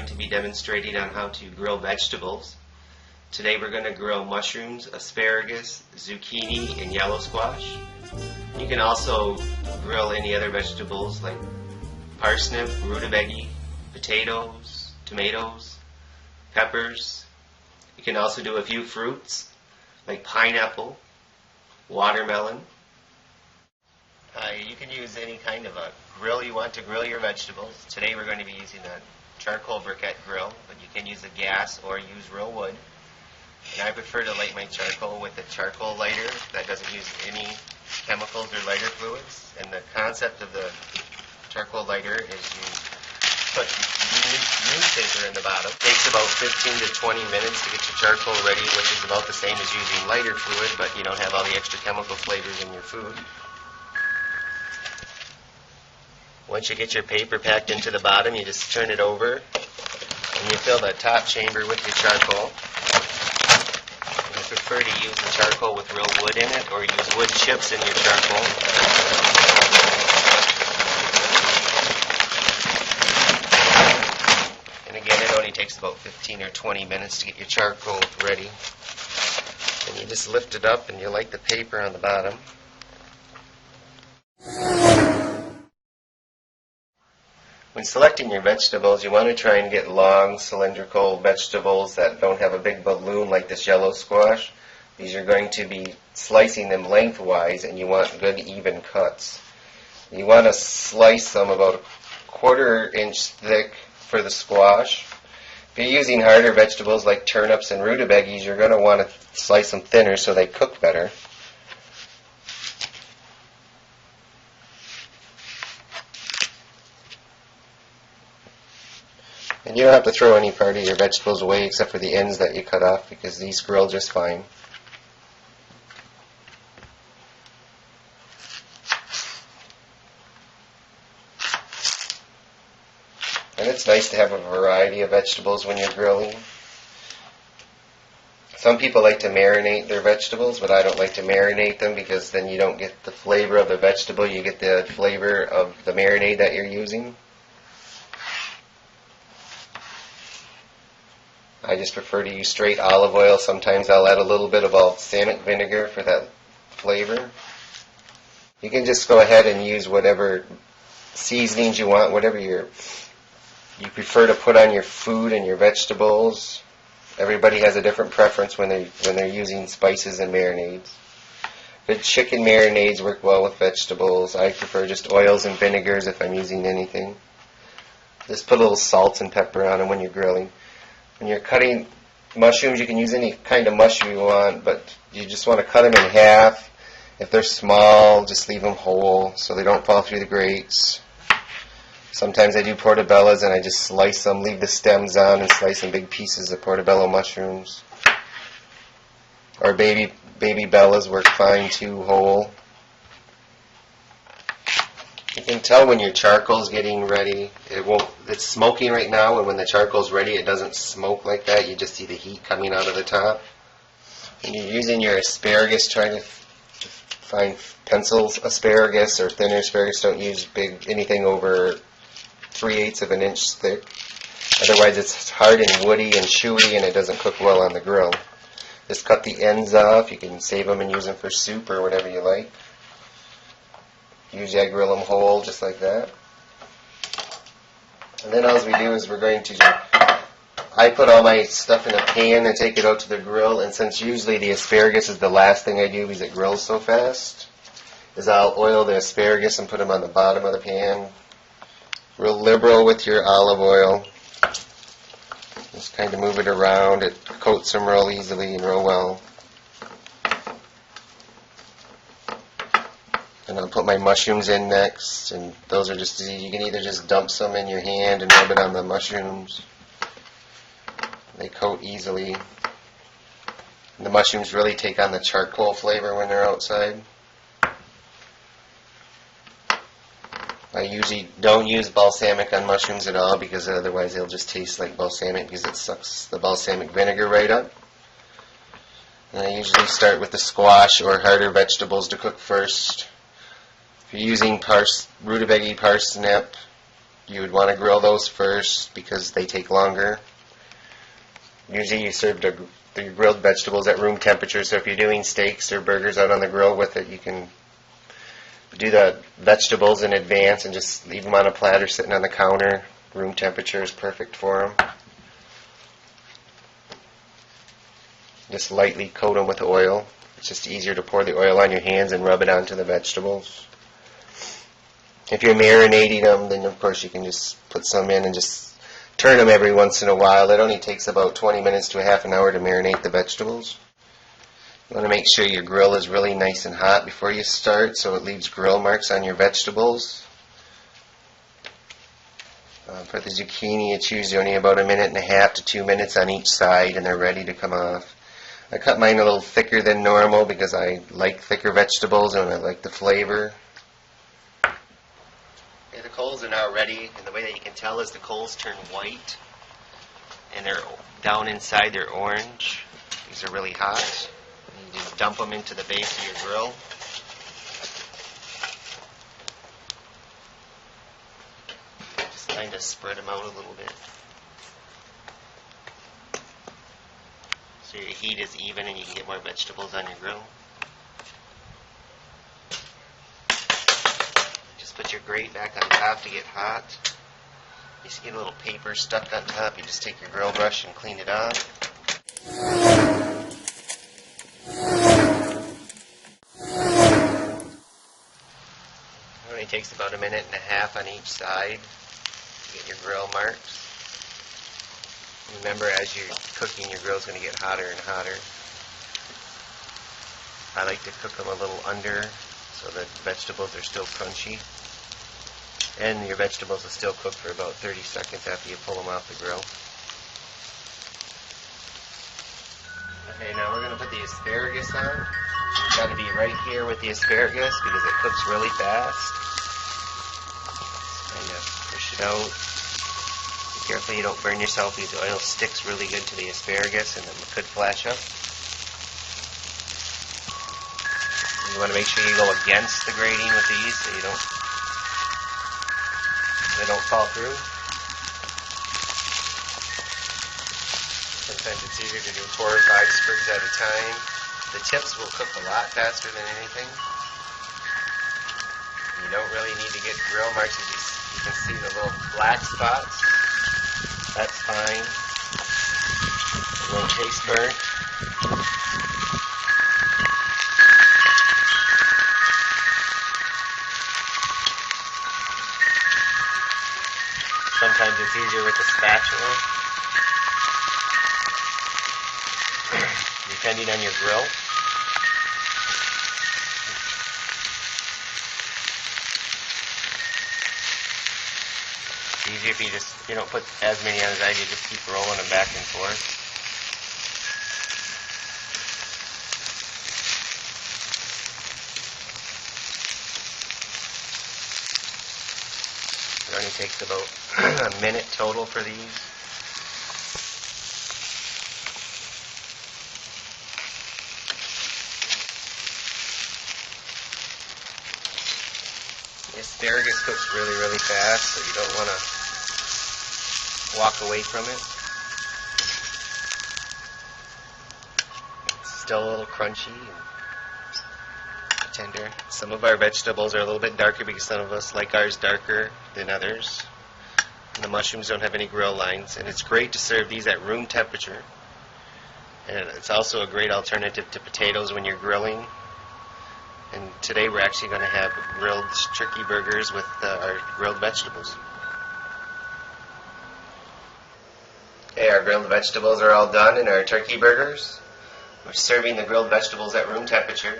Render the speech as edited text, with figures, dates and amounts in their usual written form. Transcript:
to be demonstrating on how to grill vegetables. Today we're going to grill mushrooms, asparagus, zucchini, and yellow squash. You can also grill any other vegetables like parsnip, rutabaga, potatoes, tomatoes, peppers. You can also do a few fruits like pineapple, watermelon. You can use any kind of a grill you want to grill your vegetables. Today we're going to be using a charcoal briquette grill, but you can use a gas or use real wood. And I prefer to light my charcoal with a charcoal lighter that doesn't use any chemicals or lighter fluids. And the concept of the charcoal lighter is you put newspaper in the bottom. It takes about 15 to 20 minutes to get your charcoal ready, which is about the same as using lighter fluid, but you don't have all the extra chemical flavors in your food. Once you get your paper packed into the bottom, you just turn it over and you fill the top chamber with your charcoal. I prefer to use the charcoal with real wood in it, or use wood chips in your charcoal. And again, it only takes about 15 or 20 minutes to get your charcoal ready. And you just lift it up and you light the paper on the bottom. When selecting your vegetables, you want to try and get long, cylindrical vegetables that don't have a big balloon like this yellow squash. These are going to be slicing them lengthwise, and you want good, even cuts. You want to slice them about a 1/4 inch thick for the squash. If you're using harder vegetables like turnips and rutabagas, you're going to want to slice them thinner so they cook better. And you don't have to throw any part of your vegetables away except for the ends that you cut off, because these grill just fine. And it's nice to have a variety of vegetables when you're grilling. Some people like to marinate their vegetables, but I don't like to marinate them because then you don't get the flavor of the vegetable, you get the flavor of the marinade that you're using. I just prefer to use straight olive oil. Sometimes I'll add a little bit of balsamic vinegar for that flavor. You can just go ahead and use whatever seasonings you want, whatever you prefer to put on your food and your vegetables. Everybody has a different preference when they're using spices and marinades. Good chicken marinades work well with vegetables. I prefer just oils and vinegars if I'm using anything. Just put a little salt and pepper on them when you're grilling. When you're cutting mushrooms, you can use any kind of mushroom you want, but you just want to cut them in half. If they're small, just leave them whole so they don't fall through the grates. Sometimes I do portobellos and I just slice them, leave the stems on, and slice them big pieces of portobello mushrooms. Or baby bellas work fine too, whole. You can tell when your charcoal's getting ready. It's smoking right now, and when the charcoal's ready, it doesn't smoke like that. You just see the heat coming out of the top. When you're using your asparagus, try to find pencil asparagus or thinner asparagus. Don't use anything over 3/8 of an inch thick. Otherwise, it's hard and woody and chewy, and it doesn't cook well on the grill. Just cut the ends off. You can save them and use them for soup or whatever you like. Usually I grill them whole, just like that. And then all we do is I put all my stuff in a pan and take it out to the grill, and since usually the asparagus is the last thing I do because it grills so fast, is I'll oil the asparagus and put them on the bottom of the pan. Real liberal with your olive oil. Just kind of move it around. It coats them real easily and real well. And I'll put my mushrooms in next, and those are just easy. You can either just dump some in your hand and rub it on the mushrooms. They coat easily. And the mushrooms really take on the charcoal flavor when they're outside. I usually don't use balsamic on mushrooms at all, because otherwise they'll just taste like balsamic, because it sucks the balsamic vinegar right up. And I usually start with the squash or harder vegetables to cook first. If you're using rutabaga, parsnip, you would want to grill those first because they take longer. Usually you serve the grilled vegetables at room temperature, so if you're doing steaks or burgers out on the grill with it, you can do the vegetables in advance and just leave them on a platter sitting on the counter. Room temperature is perfect for them. Just lightly coat them with oil. It's just easier to pour the oil on your hands and rub it onto the vegetables. If you're marinating them, then of course you can just put some in and just turn them every once in a while. It only takes about 20 minutes to a half an hour to marinate the vegetables. You want to make sure your grill is really nice and hot before you start so it leaves grill marks on your vegetables. For the zucchini, it's usually only about 1.5 to 2 minutes on each side and they're ready to come off. I cut mine a little thicker than normal because I like thicker vegetables and I like the flavor. Okay, the coals are now ready, and the way that you can tell is the coals turn white and they're down inside they're orange. These are really hot. You just dump them into the base of your grill. Just kind of spread them out a little bit so your heat is even and you can get more vegetables on your grill. Just put your grate back on top to get hot. You see, get a little paper stuck on top. You just take your grill brush and clean it off. It only takes about 1.5 minutes on each side to get your grill marks. Remember, as you're cooking, your grill's going to get hotter and hotter. I like to cook them a little under so that vegetables are still crunchy. And your vegetables will still cook for about 30 seconds after you pull them off the grill. Okay, now we're going to put the asparagus on. You've got to be right here with the asparagus because it cooks really fast. And you push it out. Be careful you don't burn yourself because the oil sticks really good to the asparagus and it could flash up. You want to make sure you go against the grating with these so they don't fall through. Sometimes it's easier to do 4 or 5 sprigs at a time. The tips will cook a lot faster than anything. You don't really need to get grill marks. You can see the little black spots. That's fine. It won't taste burnt. Sometimes it's easier with the spatula, depending on your grill. It's easier if you don't put as many on as I do, just keep rolling them back and forth. It only takes about 1 minute total for these. The asparagus cooks really, really fast, so you don't want to walk away from it. It's still a little crunchy and tender. Some of our vegetables are a little bit darker because some of us like ours darker than others. And the mushrooms don't have any grill lines, and it's great to serve these at room temperature. And it's also a great alternative to potatoes when you're grilling. And today we're actually going to have grilled turkey burgers with our grilled vegetables. Okay, our grilled vegetables are all done in our turkey burgers. We're serving the grilled vegetables at room temperature.